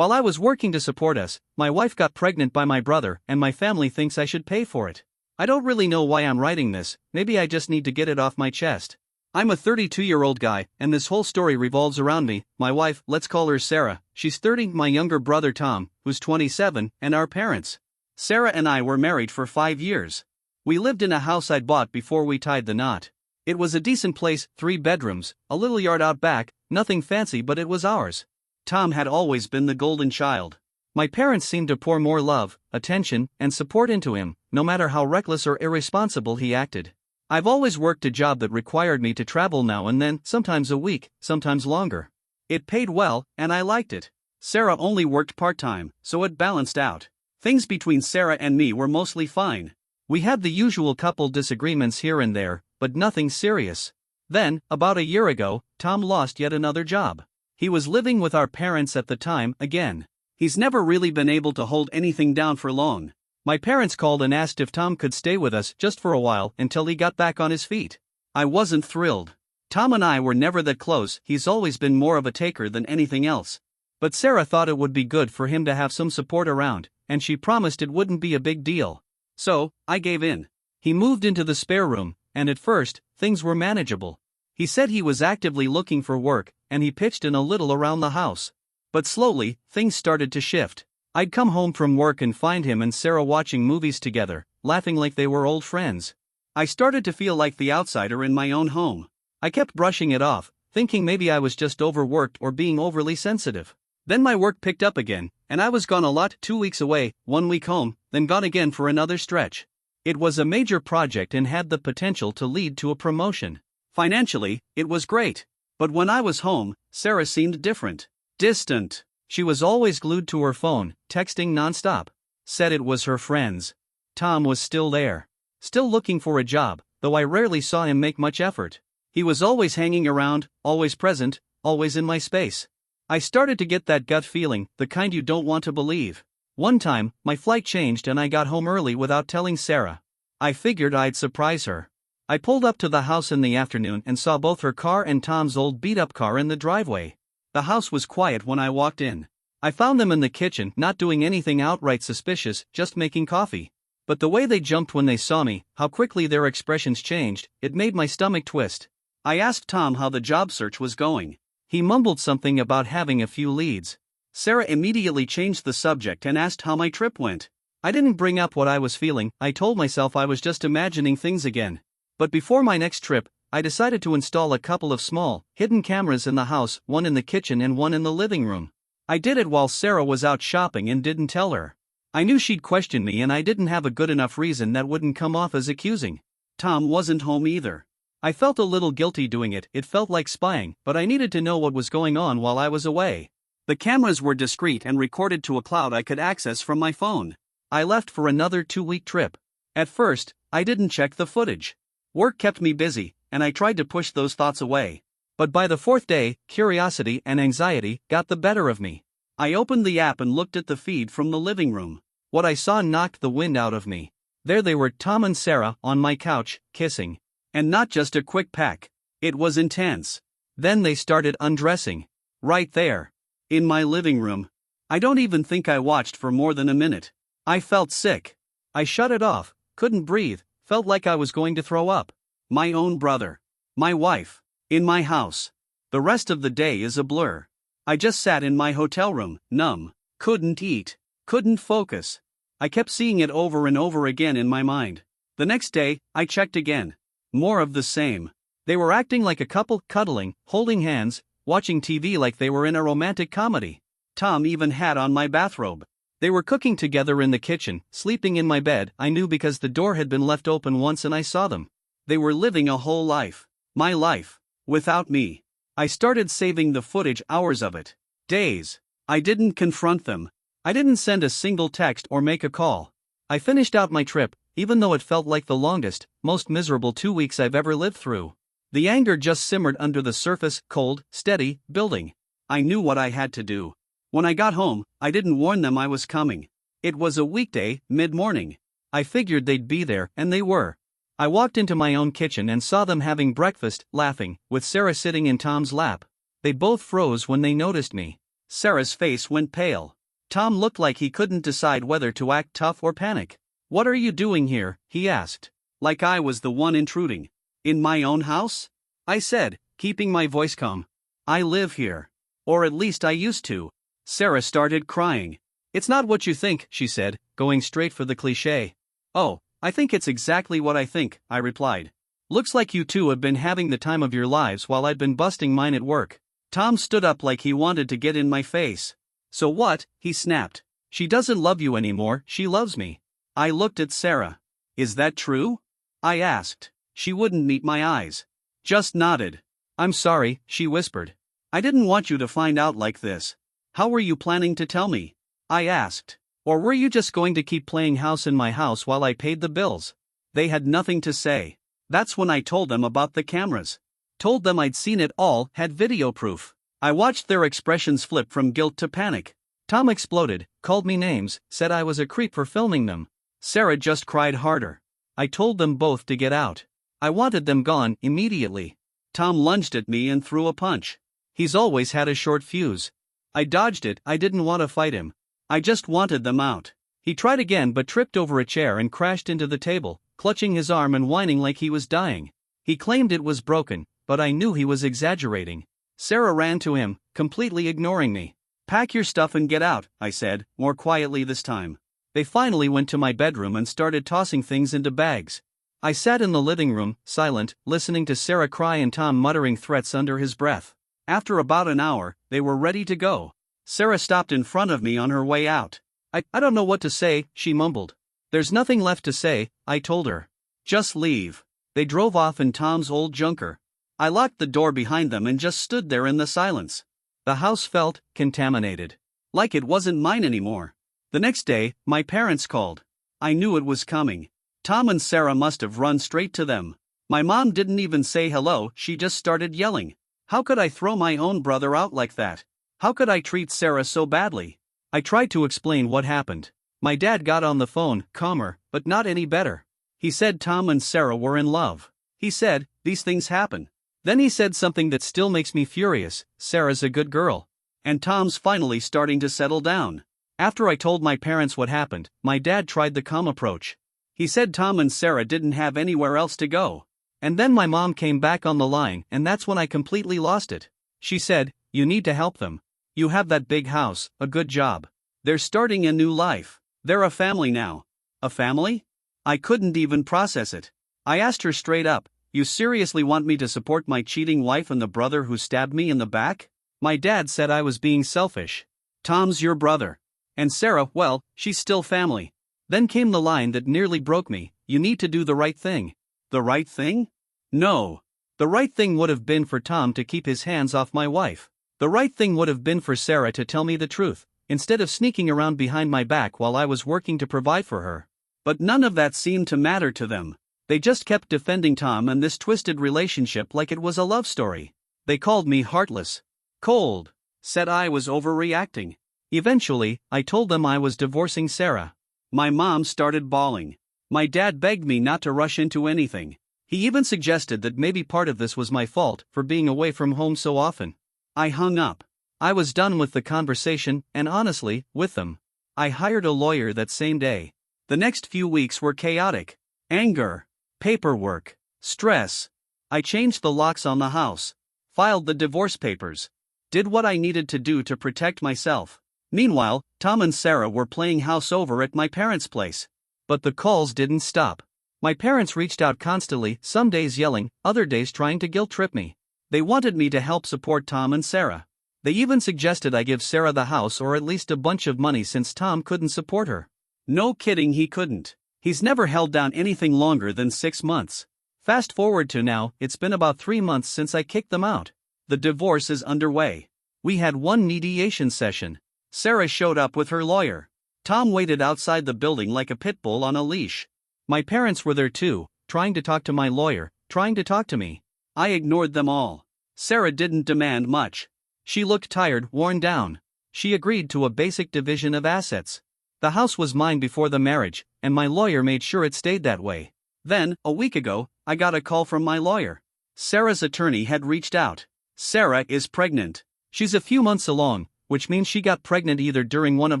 While I was working to support us, my wife got pregnant by my brother, and my family thinks I should pay for it. I don't really know why I'm writing this, maybe I just need to get it off my chest. I'm a 32-year-old guy, and this whole story revolves around me, my wife, let's call her Sarah, she's 30, my younger brother Tom, who's 27, and our parents. Sarah and I were married for 5 years. We lived in a house I'd bought before we tied the knot. It was a decent place, 3 bedrooms, a little yard out back, nothing fancy, but it was ours. Tom had always been the golden child. My parents seemed to pour more love, attention, and support into him, no matter how reckless or irresponsible he acted. I've always worked a job that required me to travel now and then, sometimes a week, sometimes longer. It paid well, and I liked it. Sarah only worked part-time, so it balanced out. Things between Sarah and me were mostly fine. We had the usual couple disagreements here and there, but nothing serious. Then, about a year ago, Tom lost yet another job. He was living with our parents at the time, again. He's never really been able to hold anything down for long. My parents called and asked if Tom could stay with us just for a while until he got back on his feet. I wasn't thrilled. Tom and I were never that close, he's always been more of a taker than anything else. But Sarah thought it would be good for him to have some support around, and she promised it wouldn't be a big deal. So, I gave in. He moved into the spare room, and at first, things were manageable. He said he was actively looking for work, and he pitched in a little around the house. But slowly, things started to shift. I'd come home from work and find him and Sarah watching movies together, laughing like they were old friends. I started to feel like the outsider in my own home. I kept brushing it off, thinking maybe I was just overworked or being overly sensitive. Then my work picked up again, and I was gone a lot, 2 weeks away, 1 week home, then gone again for another stretch. It was a major project and had the potential to lead to a promotion. Financially, it was great. But when I was home, Sarah seemed different. Distant. She was always glued to her phone, texting nonstop. Said it was her friends. Tom was still there. Still looking for a job, though I rarely saw him make much effort. He was always hanging around, always present, always in my space. I started to get that gut feeling, the kind you don't want to believe. One time, my flight changed and I got home early without telling Sarah. I figured I'd surprise her. I pulled up to the house in the afternoon and saw both her car and Tom's old beat-up car in the driveway. The house was quiet when I walked in. I found them in the kitchen, not doing anything outright suspicious, just making coffee. But the way they jumped when they saw me, how quickly their expressions changed, it made my stomach twist. I asked Tom how the job search was going. He mumbled something about having a few leads. Sarah immediately changed the subject and asked how my trip went. I didn't bring up what I was feeling, I told myself I was just imagining things again. But before my next trip, I decided to install a couple of small, hidden cameras in the house, one in the kitchen and one in the living room. I did it while Sarah was out shopping and didn't tell her. I knew she'd question me and I didn't have a good enough reason that wouldn't come off as accusing. Tom wasn't home either. I felt a little guilty doing it, it felt like spying, but I needed to know what was going on while I was away. The cameras were discreet and recorded to a cloud I could access from my phone. I left for another 2-week trip. At first, I didn't check the footage. Work kept me busy, and I tried to push those thoughts away. But by the 4th day, curiosity and anxiety got the better of me. I opened the app and looked at the feed from the living room. What I saw knocked the wind out of me. There they were, Tom and Sarah, on my couch, kissing. And not just a quick peck. It was intense. Then they started undressing. Right there. In my living room. I don't even think I watched for more than a minute. I felt sick. I shut it off, couldn't breathe, felt like I was going to throw up. My own brother. My wife. In my house. The rest of the day is a blur. I just sat in my hotel room, numb. Couldn't eat. Couldn't focus. I kept seeing it over and over again in my mind. The next day, I checked again. More of the same. They were acting like a couple, cuddling, holding hands, watching TV like they were in a romantic comedy. Tom even had on my bathrobe. They were cooking together in the kitchen, sleeping in my bed. I knew because the door had been left open once and I saw them. They were living a whole life. My life. Without me. I started saving the footage, hours of it. Days. I didn't confront them. I didn't send a single text or make a call. I finished out my trip, even though it felt like the longest, most miserable 2 weeks I've ever lived through. The anger just simmered under the surface, cold, steady, building. I knew what I had to do. When I got home, I didn't warn them I was coming. It was a weekday, mid-morning. I figured they'd be there, and they were. I walked into my own kitchen and saw them having breakfast, laughing, with Sarah sitting in Tom's lap. They both froze when they noticed me. Sarah's face went pale. Tom looked like he couldn't decide whether to act tough or panic. "What are you doing here?" he asked. Like I was the one intruding. "In my own house?" I said, keeping my voice calm. "I live here. Or at least I used to." Sarah started crying. "It's not what you think," she said, going straight for the cliché. "Oh, I think it's exactly what I think," I replied. "Looks like you two have been having the time of your lives while I'd been busting mine at work." Tom stood up like he wanted to get in my face. "So what?" he snapped. "She doesn't love you anymore, she loves me." I looked at Sarah. "Is that true?" I asked. She wouldn't meet my eyes. Just nodded. "I'm sorry," she whispered. "I didn't want you to find out like this." "How were you planning to tell me?" I asked. "Or were you just going to keep playing house in my house while I paid the bills?" They had nothing to say. That's when I told them about the cameras. Told them I'd seen it all, had video proof. I watched their expressions flip from guilt to panic. Tom exploded, called me names, said I was a creep for filming them. Sarah just cried harder. I told them both to get out. I wanted them gone immediately. Tom lunged at me and threw a punch. He's always had a short fuse. I dodged it. I didn't want to fight him. I just wanted them out. He tried again but tripped over a chair and crashed into the table, clutching his arm and whining like he was dying. He claimed it was broken, but I knew he was exaggerating. Sarah ran to him, completely ignoring me. "Pack your stuff and get out," I said, more quietly this time. They finally went to my bedroom and started tossing things into bags. I sat in the living room, silent, listening to Sarah cry and Tom muttering threats under his breath. After about an hour, they were ready to go. Sarah stopped in front of me on her way out. I don't know what to say," she mumbled. "There's nothing left to say," I told her. "Just leave." They drove off in Tom's old junker. I locked the door behind them and just stood there in the silence. The house felt contaminated. Like it wasn't mine anymore. The next day, my parents called. I knew it was coming. Tom and Sarah must have run straight to them. My mom didn't even say hello, she just started yelling. How could I throw my own brother out like that? How could I treat Sarah so badly? I tried to explain what happened. My dad got on the phone, calmer, but not any better. He said Tom and Sarah were in love. He said, "These things happen." Then he said something that still makes me furious: "Sarah's a good girl. And Tom's finally starting to settle down." After I told my parents what happened, my dad tried the calm approach. He said Tom and Sarah didn't have anywhere else to go. And then my mom came back on the line, and that's when I completely lost it. She said, "You need to help them. You have that big house, a good job. They're starting a new life. They're a family now." A family? I couldn't even process it. I asked her straight up, "You seriously want me to support my cheating wife and the brother who stabbed me in the back?" My dad said I was being selfish. "Tom's your brother. And Sarah, well, she's still family." Then came the line that nearly broke me: "You need to do the right thing." The right thing? No. The right thing would have been for Tom to keep his hands off my wife. The right thing would have been for Sarah to tell me the truth, instead of sneaking around behind my back while I was working to provide for her. But none of that seemed to matter to them. They just kept defending Tom and this twisted relationship like it was a love story. They called me heartless. Cold. Said I was overreacting. Eventually, I told them I was divorcing Sarah. My mom started bawling. My dad begged me not to rush into anything. He even suggested that maybe part of this was my fault for being away from home so often. I hung up. I was done with the conversation, and honestly, with them. I hired a lawyer that same day. The next few weeks were chaotic. Anger. Paperwork. Stress. I changed the locks on the house. Filed the divorce papers. Did what I needed to do to protect myself. Meanwhile, Tom and Sarah were playing house over at my parents' place. But the calls didn't stop. My parents reached out constantly, some days yelling, other days trying to guilt-trip me. They wanted me to help support Tom and Sarah. They even suggested I give Sarah the house or at least a bunch of money since Tom couldn't support her. No kidding, he couldn't. He's never held down anything longer than 6 months. Fast forward to now, it's been about 3 months since I kicked them out. The divorce is underway. We had one mediation session. Sarah showed up with her lawyer. Tom waited outside the building like a pit bull on a leash. My parents were there too, trying to talk to my lawyer, trying to talk to me. I ignored them all. Sarah didn't demand much. She looked tired, worn down. She agreed to a basic division of assets. The house was mine before the marriage, and my lawyer made sure it stayed that way. Then, a week ago, I got a call from my lawyer. Sarah's attorney had reached out. Sarah is pregnant. She's a few months along, which means she got pregnant either during one of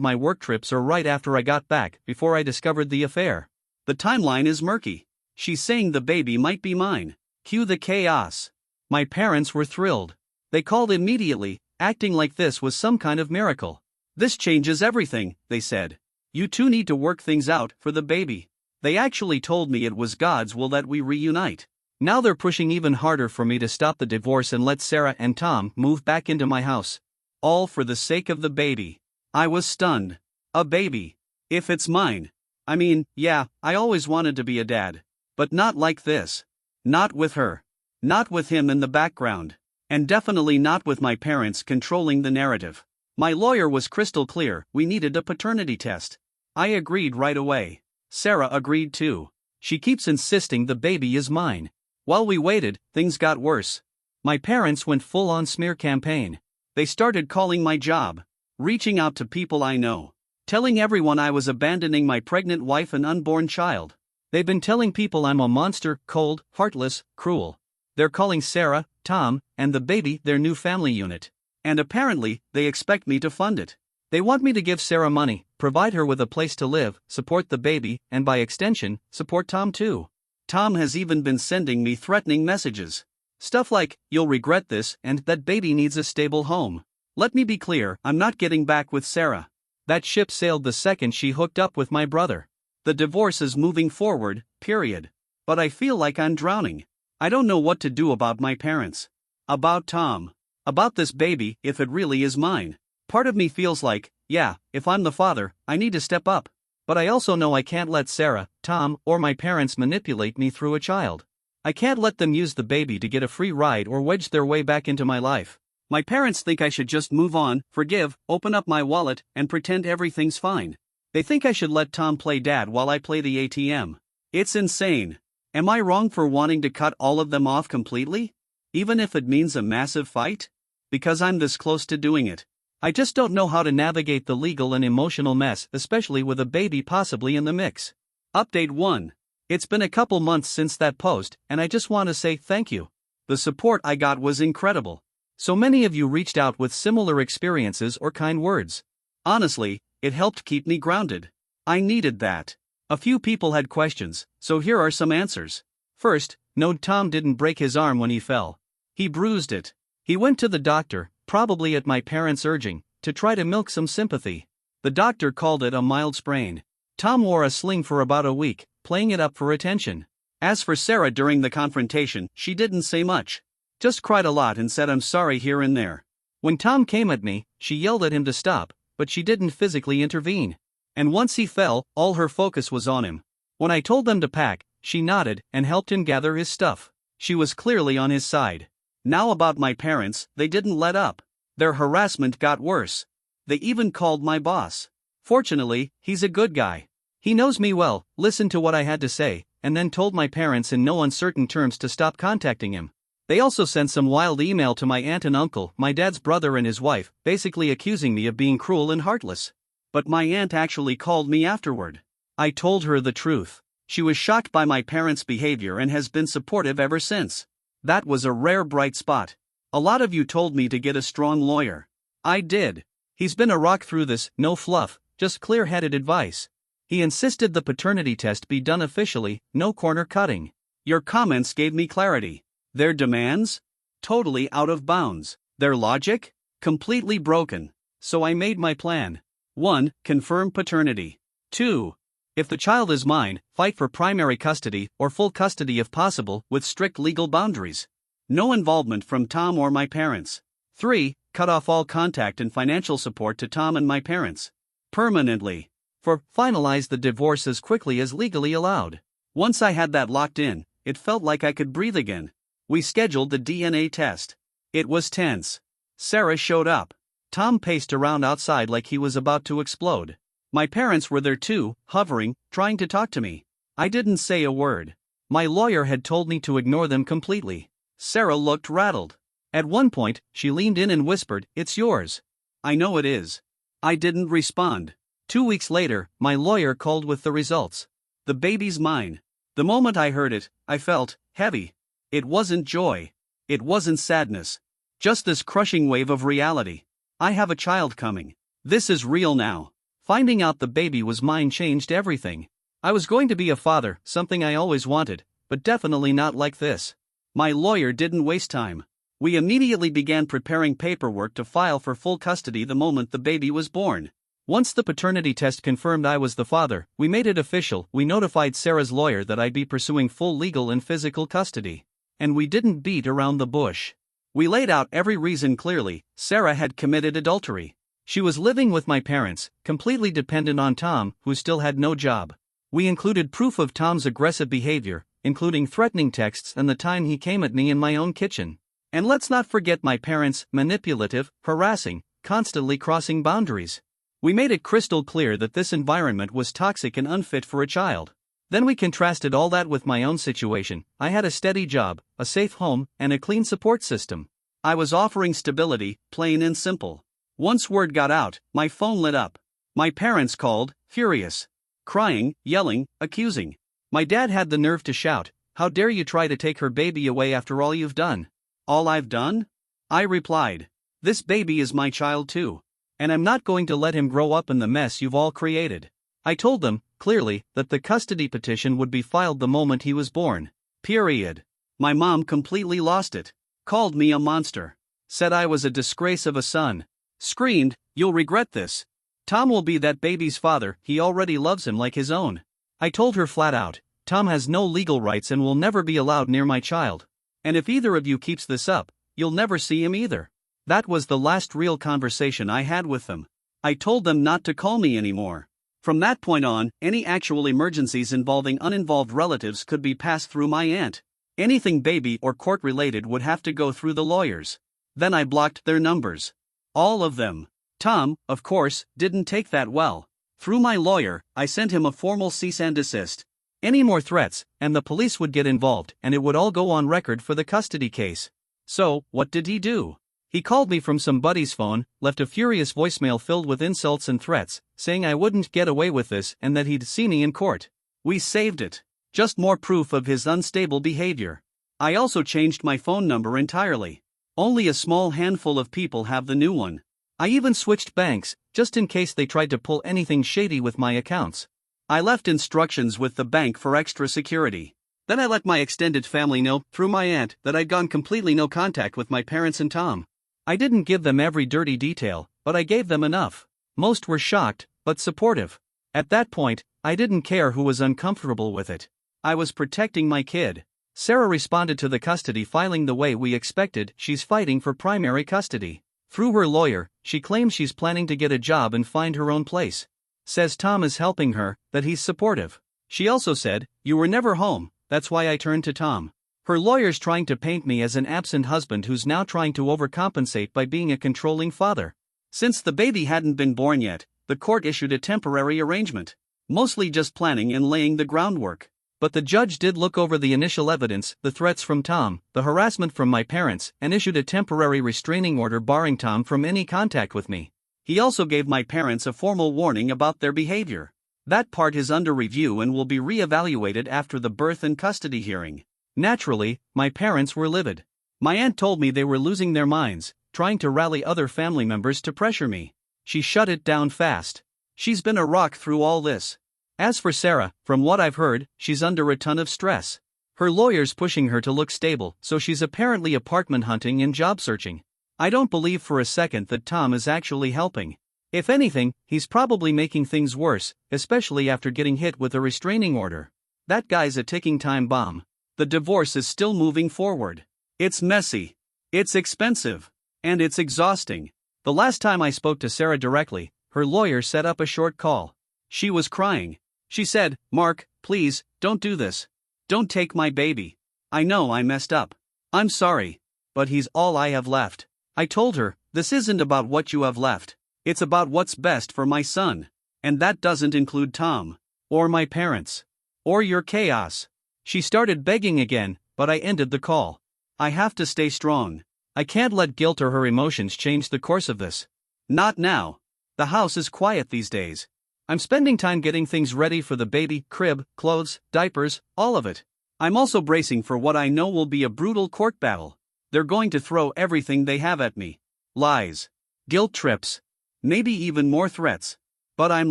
my work trips or right after I got back, before I discovered the affair. The timeline is murky. She's saying the baby might be mine. Cue the chaos. My parents were thrilled. They called immediately, acting like this was some kind of miracle. "This changes everything," they said. "You two need to work things out for the baby." They actually told me it was God's will that we reunite. Now they're pushing even harder for me to stop the divorce and let Sarah and Tom move back into my house. All for the sake of the baby. I was stunned. A baby. If it's mine. I mean, yeah, I always wanted to be a dad. But not like this. Not with her. Not with him in the background. And definitely not with my parents controlling the narrative. My lawyer was crystal clear, we needed a paternity test. I agreed right away. Sarah agreed too. She keeps insisting the baby is mine. While we waited, things got worse. My parents went full-on smear campaign. They started calling my job, reaching out to people I know, telling everyone I was abandoning my pregnant wife and unborn child. They've been telling people I'm a monster, cold, heartless, cruel. They're calling Sarah, Tom, and the baby their new family unit. And apparently, they expect me to fund it. They want me to give Sarah money, provide her with a place to live, support the baby, and by extension, support Tom too. Tom has even been sending me threatening messages. Stuff like, "You'll regret this," and "That baby needs a stable home." Let me be clear, I'm not getting back with Sarah. That ship sailed the second she hooked up with my brother. The divorce is moving forward, period. But I feel like I'm drowning. I don't know what to do about my parents. About Tom. About this baby, if it really is mine. Part of me feels like, yeah, if I'm the father, I need to step up. But I also know I can't let Sarah, Tom, or my parents manipulate me through a child. I can't let them use the baby to get a free ride or wedge their way back into my life. My parents think I should just move on, forgive, open up my wallet, and pretend everything's fine. They think I should let Tom play dad while I play the ATM. It's insane. Am I wrong for wanting to cut all of them off completely? Even if it means a massive fight? Because I'm this close to doing it. I just don't know how to navigate the legal and emotional mess, especially with a baby possibly in the mix. Update 1. It's been a couple months since that post, and I just want to say thank you. The support I got was incredible. So many of you reached out with similar experiences or kind words. Honestly, it helped keep me grounded. I needed that. A few people had questions, so here are some answers. First, no, Tom didn't break his arm when he fell. He bruised it. He went to the doctor, probably at my parents' urging, to try to milk some sympathy. The doctor called it a mild sprain. Tom wore a sling for about a week, playing it up for attention. As for Sarah during the confrontation, she didn't say much. Just cried a lot and said I'm sorry here and there. When Tom came at me, she yelled at him to stop, but she didn't physically intervene. And once he fell, all her focus was on him. When I told them to pack, she nodded and helped him gather his stuff. She was clearly on his side. Now about my parents, they didn't let up. Their harassment got worse. They even called my boss. Fortunately, he's a good guy. He knows me well, listened to what I had to say, and then told my parents in no uncertain terms to stop contacting him. They also sent some wild email to my aunt and uncle, my dad's brother and his wife, basically accusing me of being cruel and heartless. But my aunt actually called me afterward. I told her the truth. She was shocked by my parents' behavior and has been supportive ever since. That was a rare bright spot. A lot of you told me to get a strong lawyer. I did. He's been a rock through this, no fluff, just clear-headed advice. He insisted the paternity test be done officially, no corner cutting. Your comments gave me clarity. Their demands? Totally out of bounds. Their logic? Completely broken. So I made my plan. 1. Confirm paternity. 2. If the child is mine, fight for primary custody or full custody if possible, with strict legal boundaries. No involvement from Tom or my parents. 3. Cut off all contact and financial support to Tom and my parents. Permanently. 4. Finalize the divorce as quickly as legally allowed. Once I had that locked in, it felt like I could breathe again. We scheduled the DNA test. It was tense. Sarah showed up. Tom paced around outside like he was about to explode. My parents were there too, hovering, trying to talk to me. I didn't say a word. My lawyer had told me to ignore them completely. Sarah looked rattled. At one point, she leaned in and whispered, "It's yours." I know it is. I didn't respond. 2 weeks later, my lawyer called with the results. The baby's mine. The moment I heard it, I felt heavy. It wasn't joy. It wasn't sadness. Just this crushing wave of reality. I have a child coming. This is real now. Finding out the baby was mine changed everything. I was going to be a father, something I always wanted, but definitely not like this. My lawyer didn't waste time. We immediately began preparing paperwork to file for full custody the moment the baby was born. Once the paternity test confirmed I was the father, we made it official. We notified Sarah's lawyer that I'd be pursuing full legal and physical custody. And we didn't beat around the bush. We laid out every reason clearly. Sarah had committed adultery. She was living with my parents, completely dependent on Tom, who still had no job. We included proof of Tom's aggressive behavior, including threatening texts and the time he came at me in my own kitchen. And let's not forget my parents, manipulative, harassing, constantly crossing boundaries. We made it crystal clear that this environment was toxic and unfit for a child. Then we contrasted all that with my own situation. I had a steady job, a safe home, and a clean support system. I was offering stability, plain and simple. Once word got out, my phone lit up. My parents called, furious. Crying, yelling, accusing. My dad had the nerve to shout, "How dare you try to take her baby away after all you've done?" All I've done? I replied. This baby is my child too. And I'm not going to let him grow up in the mess you've all created. I told them, clearly, that the custody petition would be filed the moment he was born. Period. My mom completely lost it. Called me a monster. Said I was a disgrace of a son. Screamed, "You'll regret this. Tom will be that baby's father, he already loves him like his own." I told her flat out, Tom has no legal rights and will never be allowed near my child. And if either of you keeps this up, you'll never see him either. That was the last real conversation I had with them. I told them not to call me anymore. From that point on, any actual emergencies involving uninvolved relatives could be passed through my aunt. Anything baby or court related would have to go through the lawyers. Then I blocked their numbers. All of them. Tom, of course, didn't take that well. Through my lawyer, I sent him a formal cease and desist. Any more threats, and the police would get involved, and it would all go on record for the custody case. So, what did he do? He called me from some buddy's phone, left a furious voicemail filled with insults and threats, saying I wouldn't get away with this and that he'd see me in court. We saved it. Just more proof of his unstable behavior. I also changed my phone number entirely. Only a small handful of people have the new one. I even switched banks, just in case they tried to pull anything shady with my accounts. I left instructions with the bank for extra security. Then I let my extended family know, through my aunt, that I'd gone completely no contact with my parents and Tom. I didn't give them every dirty detail, but I gave them enough. Most were shocked, but supportive. At that point, I didn't care who was uncomfortable with it. I was protecting my kid. Sarah responded to the custody filing the way we expected. She's fighting for primary custody. Through her lawyer, she claims she's planning to get a job and find her own place. Says Tom is helping her, that he's supportive. She also said, "You were never home, that's why I turned to Tom." Her lawyer's trying to paint me as an absent husband who's now trying to overcompensate by being a controlling father. Since the baby hadn't been born yet, the court issued a temporary arrangement. Mostly just planning and laying the groundwork. But the judge did look over the initial evidence, the threats from Tom, the harassment from my parents, and issued a temporary restraining order barring Tom from any contact with me. He also gave my parents a formal warning about their behavior. That part is under review and will be re-evaluated after the birth and custody hearing. Naturally, my parents were livid. My aunt told me they were losing their minds, trying to rally other family members to pressure me. She shut it down fast. She's been a rock through all this. As for Sarah, from what I've heard, she's under a ton of stress. Her lawyer's pushing her to look stable, so she's apparently apartment hunting and job searching. I don't believe for a second that Tom is actually helping. If anything, he's probably making things worse, especially after getting hit with a restraining order. That guy's a ticking time bomb. The divorce is still moving forward. It's messy. It's expensive. And it's exhausting. The last time I spoke to Sarah directly, her lawyer set up a short call. She was crying. She said, "Mark, please, don't do this. Don't take my baby. I know I messed up. I'm sorry. But he's all I have left." I told her, "This isn't about what you have left. It's about what's best for my son. And that doesn't include Tom. Or my parents. Or your chaos." She started begging again, but I ended the call. I have to stay strong. I can't let guilt or her emotions change the course of this. Not now. The house is quiet these days. I'm spending time getting things ready for the baby, crib, clothes, diapers, all of it. I'm also bracing for what I know will be a brutal court battle. They're going to throw everything they have at me. Lies. guilt trips. Maybe even more threats. But I'm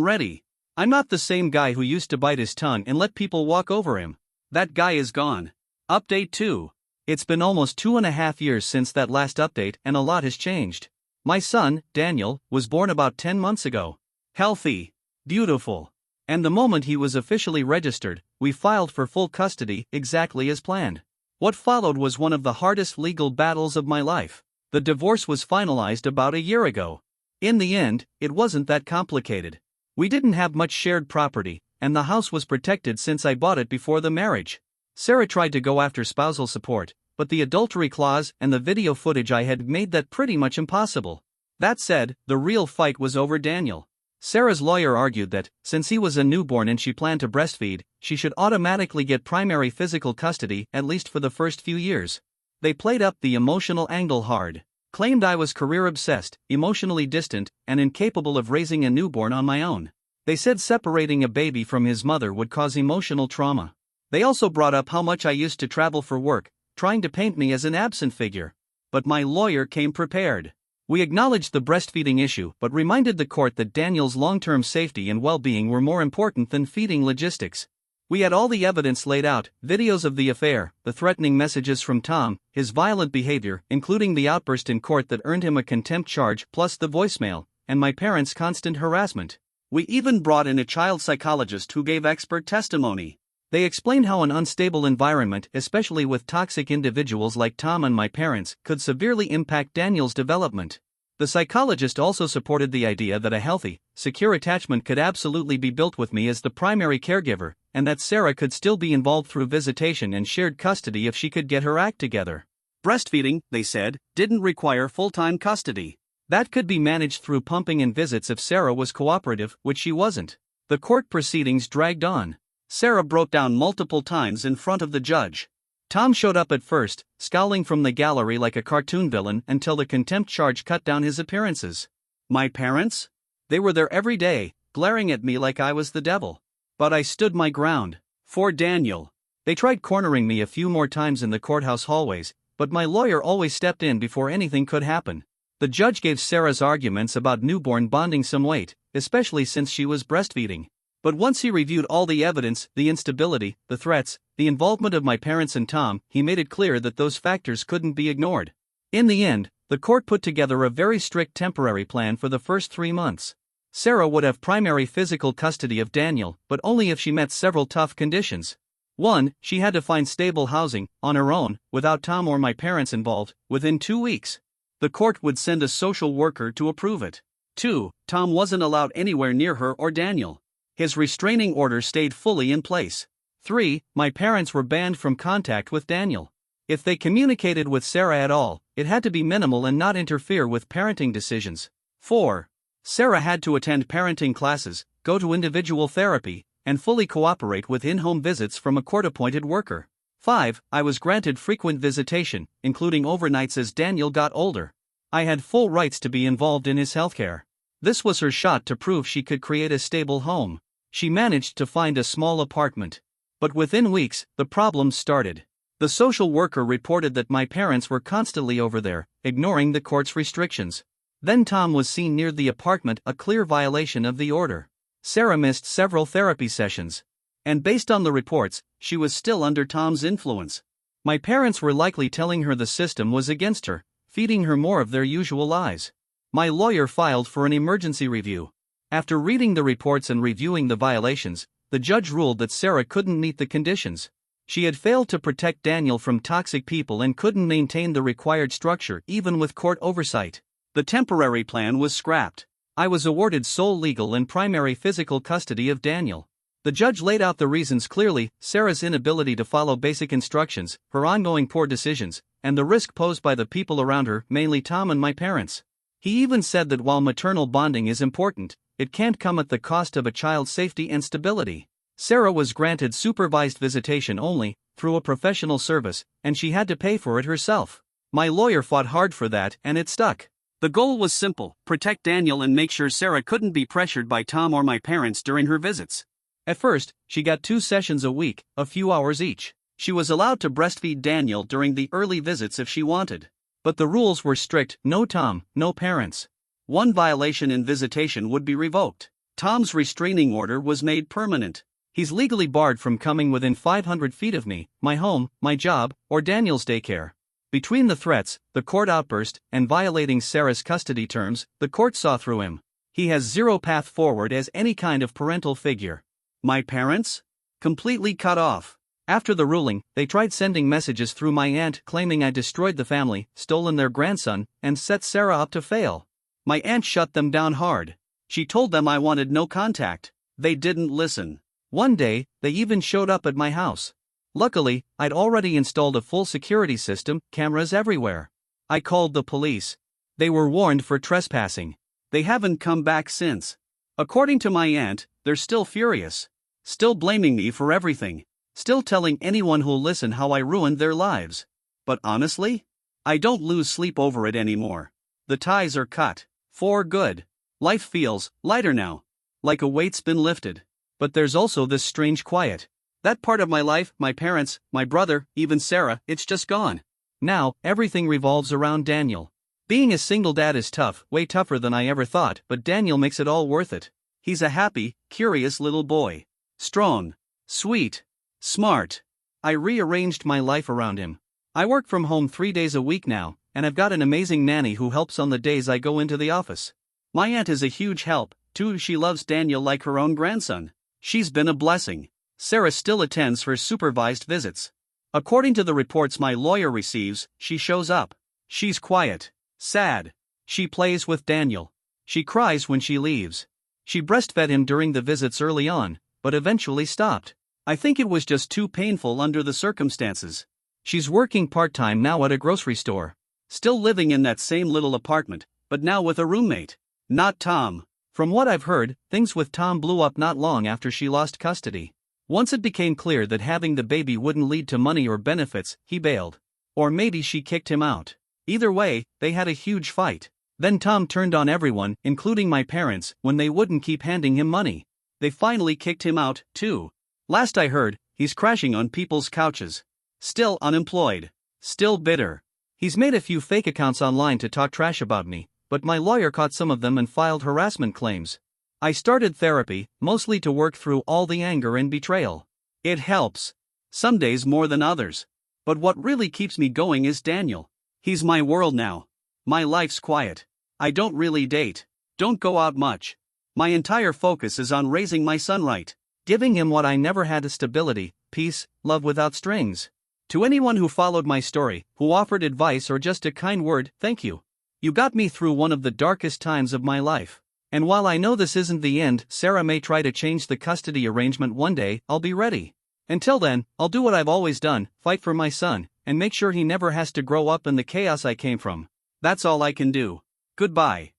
ready. I'm not the same guy who used to bite his tongue and let people walk over him. That guy is gone. Update 2. It's been almost 2.5 years since that last update, and a lot has changed. My son, Daniel, was born about 10 months ago. Healthy. Beautiful. And the moment he was officially registered, we filed for full custody, exactly as planned. What followed was one of the hardest legal battles of my life. The divorce was finalized about a year ago. In the end, it wasn't that complicated. We didn't have much shared property, and the house was protected since I bought it before the marriage. Sarah tried to go after spousal support, but the adultery clause and the video footage I had made that pretty much impossible. That said, the real fight was over Daniel. Sarah's lawyer argued that, since he was a newborn and she planned to breastfeed, she should automatically get primary physical custody, at least for the first few years. They played up the emotional angle hard, claimed I was career-obsessed, emotionally distant, and incapable of raising a newborn on my own. They said separating a baby from his mother would cause emotional trauma. They also brought up how much I used to travel for work, trying to paint me as an absent figure. But my lawyer came prepared. We acknowledged the breastfeeding issue but reminded the court that Daniel's long-term safety and well-being were more important than feeding logistics. We had all the evidence laid out, videos of the affair, the threatening messages from Tom, his violent behavior, including the outburst in court that earned him a contempt charge, plus the voicemail, and my parents' constant harassment. We even brought in a child psychologist who gave expert testimony. They explained how an unstable environment, especially with toxic individuals like Tom and my parents, could severely impact Daniel's development. The psychologist also supported the idea that a healthy, secure attachment could absolutely be built with me as the primary caregiver, and that Sarah could still be involved through visitation and shared custody if she could get her act together. Breastfeeding, they said, didn't require full-time custody. That could be managed through pumping and visits if Sarah was cooperative, which she wasn't. The court proceedings dragged on. Sarah broke down multiple times in front of the judge. Tom showed up at first, scowling from the gallery like a cartoon villain until the contempt charge cut down his appearances. My parents? They were there every day, glaring at me like I was the devil. But I stood my ground. For Daniel. They tried cornering me a few more times in the courthouse hallways, but my lawyer always stepped in before anything could happen. The judge gave Sarah's arguments about newborn bonding some weight, especially since she was breastfeeding. But once he reviewed all the evidence, the instability, the threats, the involvement of my parents and Tom, he made it clear that those factors couldn't be ignored. In the end, the court put together a very strict temporary plan for the first 3 months. Sarah would have primary physical custody of Daniel, but only if she met several tough conditions. 1. She had to find stable housing, on her own, without Tom or my parents involved, within 2 weeks. The court would send a social worker to approve it. 2. Tom wasn't allowed anywhere near her or Daniel. His restraining order stayed fully in place. 3. My parents were banned from contact with Daniel. If they communicated with Sarah at all, it had to be minimal and not interfere with parenting decisions. 4. Sarah had to attend parenting classes, go to individual therapy, and fully cooperate with in-home visits from a court-appointed worker. 5. I was granted frequent visitation, including overnights as Daniel got older. I had full rights to be involved in his healthcare. This was her shot to prove she could create a stable home. She managed to find a small apartment. But within weeks, the problems started. The social worker reported that my parents were constantly over there, ignoring the court's restrictions. Then Tom was seen near the apartment, a clear violation of the order. Sarah missed several therapy sessions. And based on the reports, she was still under Tom's influence. My parents were likely telling her the system was against her, feeding her more of their usual lies. My lawyer filed for an emergency review. After reading the reports and reviewing the violations, the judge ruled that Sarah couldn't meet the conditions. She had failed to protect Daniel from toxic people and couldn't maintain the required structure even with court oversight. The temporary plan was scrapped. I was awarded sole legal and primary physical custody of Daniel. The judge laid out the reasons clearly: Sarah's inability to follow basic instructions, her ongoing poor decisions, and the risk posed by the people around her, mainly Tom and my parents. He even said that while maternal bonding is important, it can't come at the cost of a child's safety and stability. Sarah was granted supervised visitation only, through a professional service, and she had to pay for it herself. My lawyer fought hard for that, and it stuck. The goal was simple: protect Daniel and make sure Sarah couldn't be pressured by Tom or my parents during her visits. At first, she got 2 sessions a week, a few hours each. She was allowed to breastfeed Daniel during the early visits if she wanted. But the rules were strict: no Tom, no parents. One violation in visitation would be revoked. Tom's restraining order was made permanent. He's legally barred from coming within 500 feet of me, my home, my job, or Daniel's daycare. Between the threats, the court outburst, and violating Sarah's custody terms, the court saw through him. He has zero path forward as any kind of parental figure. My parents? Completely cut off. After the ruling, they tried sending messages through my aunt claiming I destroyed the family, stolen their grandson, and set Sarah up to fail. My aunt shut them down hard. She told them I wanted no contact. They didn't listen. One day, they even showed up at my house. Luckily, I'd already installed a full security system, cameras everywhere. I called the police. They were warned for trespassing. They haven't come back since. According to my aunt, they're still furious. Still blaming me for everything. Still telling anyone who'll listen how I ruined their lives. But honestly, I don't lose sleep over it anymore. The ties are cut. For good. Life feels lighter now. Like a weight's been lifted. But there's also this strange quiet. That part of my life, my parents, my brother, even Sarah, it's just gone. Now, everything revolves around Daniel. Being a single dad is tough, way tougher than I ever thought, but Daniel makes it all worth it. He's a happy, curious little boy. Strong. Sweet. Smart. I rearranged my life around him. I work from home 3 days a week now, and I've got an amazing nanny who helps on the days I go into the office. My aunt is a huge help, too. She loves Daniel like her own grandson. She's been a blessing. Sarah still attends her supervised visits. According to the reports my lawyer receives, she shows up. She's quiet. Sad. She plays with Daniel. She cries when she leaves. She breastfed him during the visits early on, but eventually stopped. I think it was just too painful under the circumstances. She's working part-time now at a grocery store. Still living in that same little apartment, but now with a roommate. Not Tom. From what I've heard, things with Tom blew up not long after she lost custody. Once it became clear that having the baby wouldn't lead to money or benefits, he bailed. Or maybe she kicked him out. Either way, they had a huge fight. Then Tom turned on everyone, including my parents, when they wouldn't keep handing him money. They finally kicked him out, too. Last I heard, he's crashing on people's couches. Still unemployed. Still bitter. He's made a few fake accounts online to talk trash about me, but my lawyer caught some of them and filed harassment claims. I started therapy, mostly to work through all the anger and betrayal. It helps. Some days more than others. But what really keeps me going is Daniel. He's my world now. My life's quiet. I don't really date. Don't go out much. My entire focus is on raising my son right. Giving him what I never had: stability, peace, love without strings. To anyone who followed my story, who offered advice or just a kind word, thank you. You got me through one of the darkest times of my life. And while I know this isn't the end, Sarah may try to change the custody arrangement one day, I'll be ready. Until then, I'll do what I've always done, fight for my son, and make sure he never has to grow up in the chaos I came from. That's all I can do. Goodbye.